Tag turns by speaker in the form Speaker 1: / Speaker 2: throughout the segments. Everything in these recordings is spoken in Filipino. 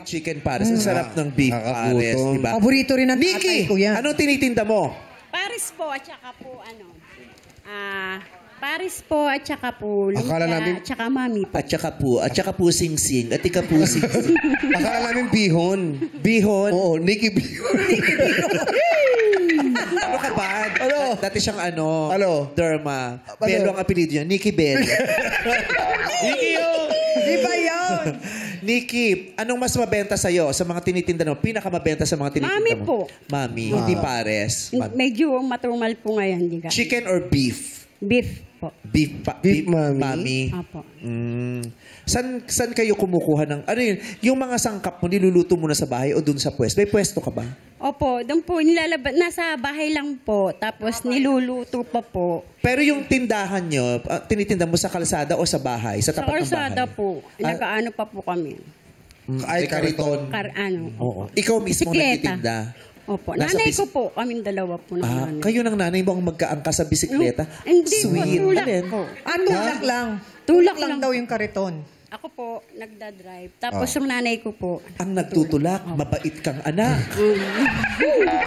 Speaker 1: Chicken pares. Ang sarap ng beef pares, di ba?
Speaker 2: Paborito rin ng tatay
Speaker 1: Nikki,
Speaker 2: ko yan.
Speaker 1: anong tinitinda mo?
Speaker 3: Paris po at saka po Paris po at saka po lumpia
Speaker 4: Akala namin-
Speaker 3: at saka mami po.
Speaker 1: At saka po sing-sing. At ika po sing-sing.
Speaker 4: Akala namin bihon.
Speaker 1: Bihon.
Speaker 4: Oo, Nikki Bihon.
Speaker 1: Ano ka ba?
Speaker 4: Ano?
Speaker 1: Dati siyang ano,
Speaker 4: Ano?
Speaker 1: Derma. Belo ang apelido niya. Nikki Bell. Nikki yun!
Speaker 2: Di ba yun?
Speaker 1: Nikki, anong mas mabenta sa'yo sa mga tinitinda mo? Pinakamabenta sa mga tinitinda
Speaker 3: Mami
Speaker 1: mo?
Speaker 3: po.
Speaker 1: Mami, hindi pares.
Speaker 3: Medyo matumal po ngayon. Di ka?
Speaker 1: Chicken or beef?
Speaker 3: Beef po.
Speaker 1: Beef
Speaker 4: mami.
Speaker 3: Apo.
Speaker 1: San kayo kumukuha ng, ano yun, yung mga sangkap mo, niluluto mo na sa bahay o dun sa pwesto? May pwesto ka ba?
Speaker 3: Opo, doon po nasa bahay lang po. Tapos niluluto pa po.
Speaker 1: Pero yung tindahan nyo, tinitinda mo sa kalsada o sa bahay? Sa
Speaker 3: Sa
Speaker 1: tapat ng bahay?
Speaker 3: orsada po. Nagaano pa po kami.
Speaker 4: Ay, kariton.
Speaker 1: Oo. Ikaw mismo
Speaker 3: Bisikleta.
Speaker 1: nagtitinda?
Speaker 3: Opo.
Speaker 1: Nasa
Speaker 3: Nanay ko po. Kaming dalawa po ng nanay.
Speaker 1: Kayo ng nanay mo ang magkaangka sa bisikleta?
Speaker 3: Hindi po.
Speaker 1: Sweet.
Speaker 3: Tulak
Speaker 1: Alin?
Speaker 3: po.
Speaker 2: Tulak lang.
Speaker 3: Tulak
Speaker 2: lang
Speaker 3: lang.
Speaker 2: daw yung kariton.
Speaker 3: Ako po, nagdadrive. Tapos yung nanay ko po.
Speaker 1: Ang nagtutulak, mabait kang anak.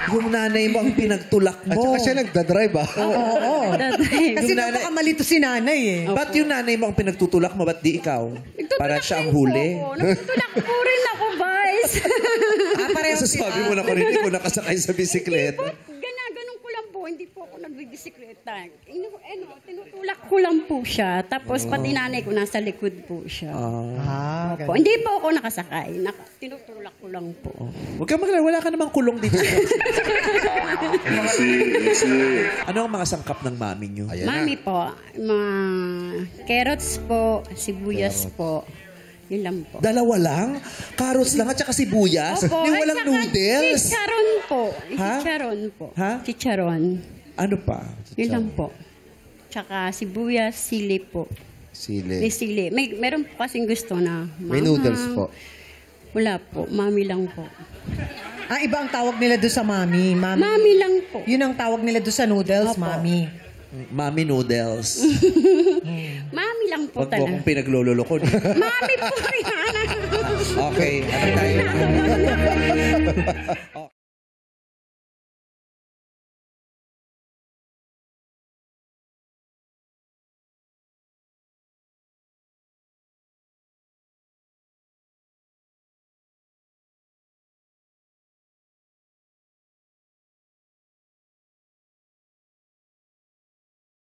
Speaker 1: Yung nanay mo ang pinagtulak
Speaker 4: At
Speaker 1: mo.
Speaker 4: saka siya nagdadrive ah.
Speaker 2: Oo.
Speaker 3: Nagdadrive.
Speaker 2: Kasi
Speaker 1: Yung nanay-
Speaker 2: baka malito si nanay eh.
Speaker 1: Ba't yung nanay mo ang pinagtutulak mo? Ba't di ikaw? Para siya ang huli?
Speaker 3: Nagtutulak po rin ako, guys.
Speaker 2: Pareho
Speaker 1: Sasabi mo na kung hindi ko nakasakay sa bisikleta.
Speaker 3: Ganun ko lang po. Hindi po ako nagbibisikleta. Tinutulak ko lang po siya. Tapos pati nanay ko nasa likod po siya.
Speaker 2: Ah,
Speaker 3: Po. Hindi po ako nakasakay. Tinutulak ko lang po.
Speaker 1: Huwag kang magalala, wala ka namang kulong dito. Ano ang mga sangkap ng mami nyo?
Speaker 4: Ayan
Speaker 3: Mami po, mga carrots po, sibuyas po. Yun lang po.
Speaker 1: Dalawa lang? Carrots lang at saka sibuyas?
Speaker 3: Opo,
Speaker 1: Yung
Speaker 3: at
Speaker 1: walang
Speaker 3: saka
Speaker 1: noodles?
Speaker 3: Chicharon po.
Speaker 1: Ha?
Speaker 3: Chicharon po.
Speaker 1: Ha?
Speaker 3: Chicharon.
Speaker 1: Ano pa?
Speaker 3: Yun lang po. Tsaka sibuyas, sili po. May
Speaker 4: Sili.
Speaker 3: sili. Meron po kasing gusto na
Speaker 4: May noodles po.
Speaker 3: Wala po. Mami lang po.
Speaker 2: iba ang tawag nila doon sa mami.
Speaker 3: Mami lang po.
Speaker 2: Yun ang tawag nila doon sa noodles,
Speaker 3: Opo.
Speaker 2: mami.
Speaker 1: Mami noodles.
Speaker 3: Mami lang po
Speaker 1: Huwag mo
Speaker 3: talaga.
Speaker 1: akong pinaglololoko.
Speaker 3: Mami po yan.
Speaker 1: Okay, ano tayo?